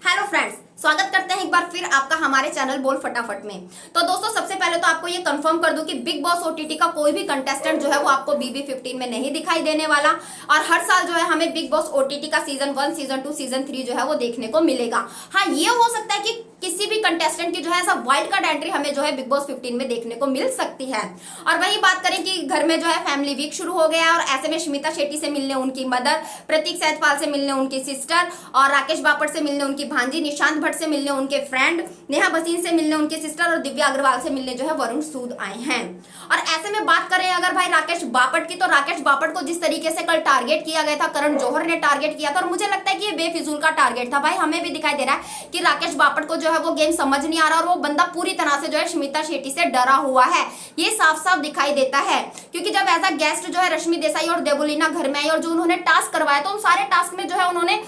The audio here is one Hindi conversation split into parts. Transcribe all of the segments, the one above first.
हेलो फ्रेंड्स, स्वागत करते हैं एक बार फिर आपका हमारे चैनल बोल फटाफट में। तो दोस्तों, सबसे पहले तो आपको ये कंफर्म कर दूं कि बिग बॉस ओटीटी का कोई भी कंटेस्टेंट जो है वो आपको BB15 में नहीं दिखाई देने वाला। और हर साल जो है हमें बिग बॉस ओटीटी का सीजन 1, सीजन 2, सीजन 3 जो है वो देखने को मिलेगा। हाँ, ये हो सकता है कि किसी भी कंटेस्टेंट की जो है ऐसा वाइल्ड कार्ड एंट्री हमें जो है बिग बॉस 15 में देखने को मिल सकती है। और वही बात करें कि घर में जो है फैमिली वीक शुरू हो गया और ऐसे में स्मिता शेट्टी से मिलने उनकी मदर, प्रतीक सैजपाल से मिलने उनकी सिस्टर और राकेश बापट से मिलने उनकी भांजी, निशांत भट्ट से मिलने उनके फ्रेंड, नेहा भसीन से मिलने उनकी सिस्टर और दिव्या अग्रवाल से मिलने जो है वरुण सूद आए हैं। और ऐसे में बात करें अगर भाई राकेश बापट की, तो राकेश बापट को जिस तरीके से कल टारगेट किया गया था, करण जौहर ने टारगेट किया था, और मुझे लगता है कि ये बेफिजूल का टारगेट था। भाई हमें भी दिखाई दे रहा है कि राकेश बापट को जो है वो गेम समझ नहीं आ रहा और वो बंदा पूरी तरह से जो है स्मिता शेट्टी से डरा हुआ है। ये साफ साफ दिखाई देता है, क्योंकि जब एज अ गेस्ट जो है रश्मि देसाई और देवोलीना घर में आई और जो उन्होंने टास्क करवाया, तो उन सारे टास्क में जो है उन्होंने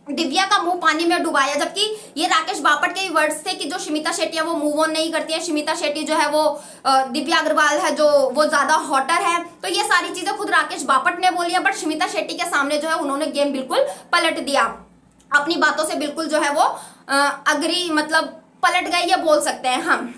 दिव्या का मुंह पानी में डुबाया, जबकि ये राकेश बापट के वर्ड्स थे कि जो स्मिता शेट्टी है वो मूव ऑन नहीं करती है, स्मिता शेट्टी जो है वो दिव्या अग्रवाल है जो वो ज्यादा हॉटर है। तो ये सारी चीजें खुद राकेश बापट ने बोली है, बट स्मिता शेट्टी के सामने जो है उन्होंने गेम बिल्कुल पलट दिया, अपनी बातों से बिल्कुल जो है वो अग्री मतलब पलट गई, ये बोल सकते हैं हम।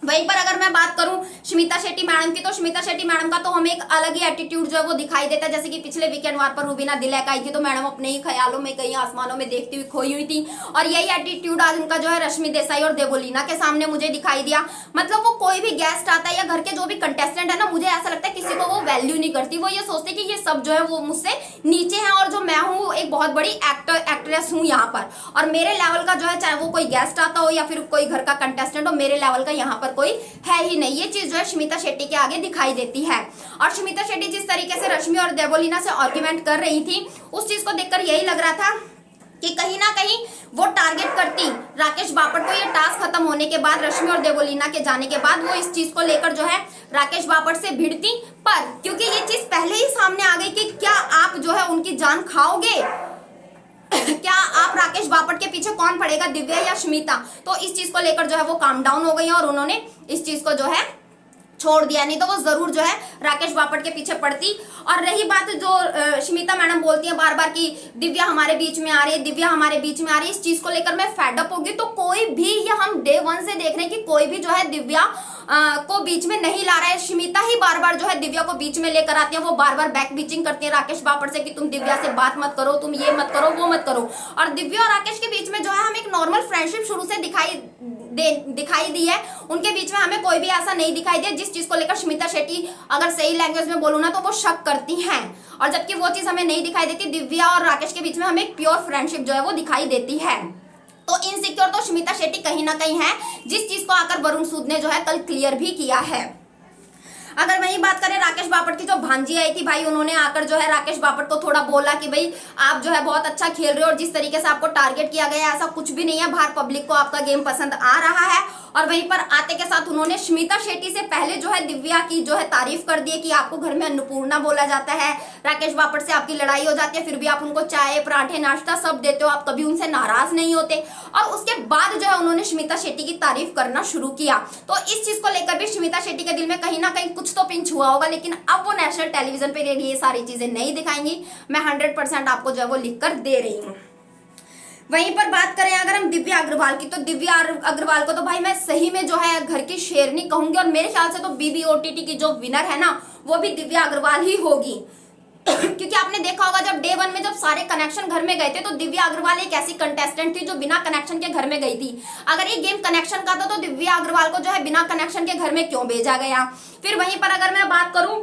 वहीं पर अगर मैं बात करूं स्मिता शेट्टी मैडम की, तो स्मिता शेट्टी मैडम का तो हमें एक अलग ही एटीट्यूड जो है वो दिखाई देता है। जैसे कि पिछले वीकेंड वार पर रूबीना दिलैक आई थी, तो मैडम अपने ही ख्यालों में कहीं आसमानों में देखती हुई खोई हुई थी, और यही एटीट्यूड आज उनका जो है रश्मि देसाई और देवोलीना के सामने मुझे दिखाई दिया। मतलब वो कोई भी गेस्ट आता है या घर के जो भी कंटेस्टेंट है ना, मुझे ऐसा लगता है किसी को वो वैल्यू नहीं करती। वो ये सोचते कि ये सब जो है वो मुझसे नीचे है, और जो मैं हूँ एक बहुत बड़ी एक्ट्रेस हूँ यहाँ पर, और मेरे लेवल का जो है, चाहे वो कोई गेस्ट आता हो या फिर कोई घर का कंटेस्टेंट हो, मेरे लेवल का यहाँ पर कोई है ही नहीं। ये चीज जो है स्मिता शेट्टी के आगे दिखाई देती है। और स्मिता शेट्टी जिस तरीके से रश्मि और देवोलीना से आर्ग्यूमेंट कर रही थी, उस चीज को देखकर यही लग रहा था कि कहीं ना कहीं वो टारगेट करती राकेश बापट को। ये टास्क खत्म होने के बाद, रश्मि और देवोलीना के जाने के बाद, वो इस चीज को लेकर जो है राकेश बापट से भिड़ती, पर क्योंकि ये चीज पहले ही सामने आ गई कि क्या आप जो है उनकी जान खाओगे, क्या आप राकेश बापट के पीछे कौन पड़ेगा, दिव्या या स्मिता, तो इस चीज को लेकर जो है वो काम डाउन हो गई और उन्होंने इस चीज को जो है छोड़ दिया, नहीं तो वो जरूर जो है राकेश बापट के पीछे पड़ती। और रही बात जो स्मिता मैडम बोलती है बार बार कि दिव्या हमारे बीच में आ रही है, दिव्या हमारे बीच में आ रही है, इस चीज को लेकर मैं फेडअप होगी। तो कोई भी, ये हम डे 1 से देख रहे हैं कि कोई भी जो है दिव्या को बीच में नहीं ला रहा है। स्मिता ही बार बार जो है दिव्या को बीच में लेकर आती है, वो बार बार बैक बीचिंग करती है राकेश बापट से कि तुम दिव्या से बात मत करो, तुम ये मत करो, वो मत करो। और दिव्या और राकेश के बीच में जो है हम एक नॉर्मल फ्रेंडशिप शुरू से दिखाई दी है, उनके बीच में हमें कोई भी ऐसा नहीं दिखाई दिया जिस चीज को लेकर स्मिता शेट्टी, अगर सही लैंग्वेज में बोलूं ना, तो वो शक करती हैं। और जबकि वो चीज हमें नहीं दिखाई देती, दिव्या और राकेश के बीच में हमें एक प्योर फ्रेंडशिप जो है वो दिखाई देती है। तो इनसिक्योर तो स्मिता शेट्टी कहीं ना कहीं है, जिस चीज को आकर वरुण सूद ने जो है कल क्लियर भी किया है। अगर वही बात करें राकेश बापट की, जो भांजी आई थी, भाई उन्होंने आकर जो है राकेश बापट को थोड़ा बोला कि भाई आप जो है बहुत अच्छा खेल रहे हो, और जिस तरीके से आपको टारगेट किया गया है ऐसा कुछ भी नहीं है, बाहर पब्लिक को आपका गेम पसंद आ रहा है। और वहीं पर आते के साथ उन्होंने स्मिता शेट्टी से पहले जो है दिव्या की जो है तारीफ कर दी कि आपको घर में अन्नपूर्णा बोला जाता है, राकेश बापट से आपकी लड़ाई हो जाती है, फिर भी आप उनको चाय पराठे नाश्ता सब देते हो, आप कभी उनसे नाराज नहीं होते। और उसके बाद जो है उन्होंने स्मिता शेट्टी की तारीफ करना शुरू किया। तो इस चीज को लेकर भी स्मिता शेट्टी के दिल में कहीं ना कहीं कुछ तो पिंच हुआ होगा, लेकिन अब वो नेशनल टेलीविजन पे ये सारी चीजें नहीं दिखाएंगी। मैं 100% आपको जो है वो लिख कर दे रही हूँ। वहीं पर बात करें अगर हम दिव्या अग्रवाल की, तो दिव्या अग्रवाल को तो भाई मैं सही में जो है घर की शेरनी कहूंगी, और मेरे ख्याल से तो BBOTT की जो विनर है ना, वो भी दिव्या अग्रवाल ही होगी। क्योंकि आपने देखा होगा जब डे 1 में जब सारे कनेक्शन घर में गए थे, तो दिव्या अग्रवाल एक ऐसी कंटेस्टेंट थी जो बिना कनेक्शन के घर में गई थी। अगर ये गेम कनेक्शन का था, तो दिव्या अग्रवाल को जो है बिना कनेक्शन के घर में क्यों भेजा गया। फिर वहीं पर अगर मैं बात करूं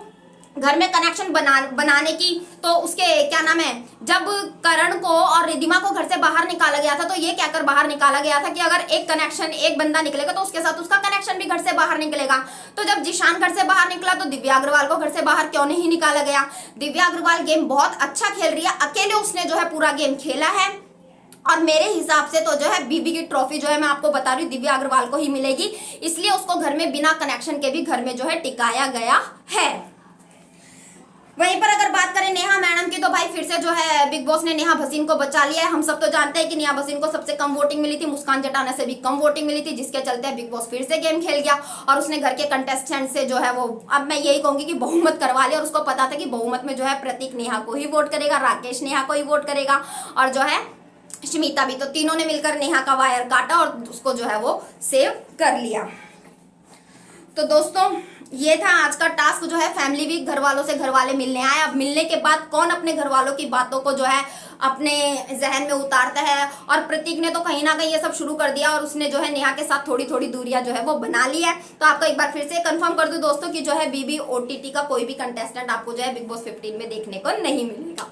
घर में कनेक्शन बनाने की, तो उसके क्या नाम है, जब करण को और रिद्धिमा को घर से बाहर निकाला गया था, तो ये कहकर बाहर निकाला गया था कि अगर एक बंदा निकलेगा तो उसके साथ उसका कनेक्शन भी घर से बाहर निकलेगा। तो जब जिशान घर से बाहर निकला, तो दिव्या अग्रवाल को घर से बाहर क्यों नहीं निकाला गया। दिव्या अग्रवाल गेम बहुत अच्छा खेल रही है, अकेले उसने जो है पूरा गेम खेला है, और मेरे हिसाब से तो जो है BB की ट्रॉफी जो है मैं आपको बता रही हूँ दिव्या अग्रवाल को ही मिलेगी, इसलिए उसको घर में बिना कनेक्शन के भी घर में जो है टिकाया गया है। वहीं पर अगर बात करें नेहा मैडम की, तो भाई फिर से जो है बिग बॉस ने नेहा भसीन को बचा लिया है। हम सब तो जानते हैं कि नेहा भसीन को सबसे कम वोटिंग मिली थी, मुस्कान जटाना से भी कम वोटिंग मिली थी, जिसके चलते बिग बॉस फिर से गेम खेल गया और उसने घर के कंटेस्टेंट से जो है वो, अब मैं यही कहूंगी कि बहुमत करवा लिया। और उसको पता था कि बहुमत में जो है प्रतीक नेहा को ही वोट करेगा, राकेश नेहा को ही वोट करेगा, और जो है स्मिता भी। तो तीनों ने मिलकर नेहा का वायर काटा और उसको जो है वो सेव कर लिया। तो दोस्तों ये था आज का टास्क जो है फैमिली वीक। घर वालों से घर वाले मिलने आए। अब मिलने के बाद कौन अपने घर वालों की बातों को जो है अपने जहन में उतारता है। और प्रतीक ने तो कहीं ना कहीं ये सब शुरू कर दिया और उसने जो है नेहा के साथ थोड़ी थोड़ी दूरियां जो है वो बना ली है। तो आपको एक बार फिर से कंफर्म कर दूं दोस्तों कि जो है बीबी ओटीटी का कोई भी कंटेस्टेंट आपको जो है बिग बॉस 15 में देखने को नहीं मिलेगा।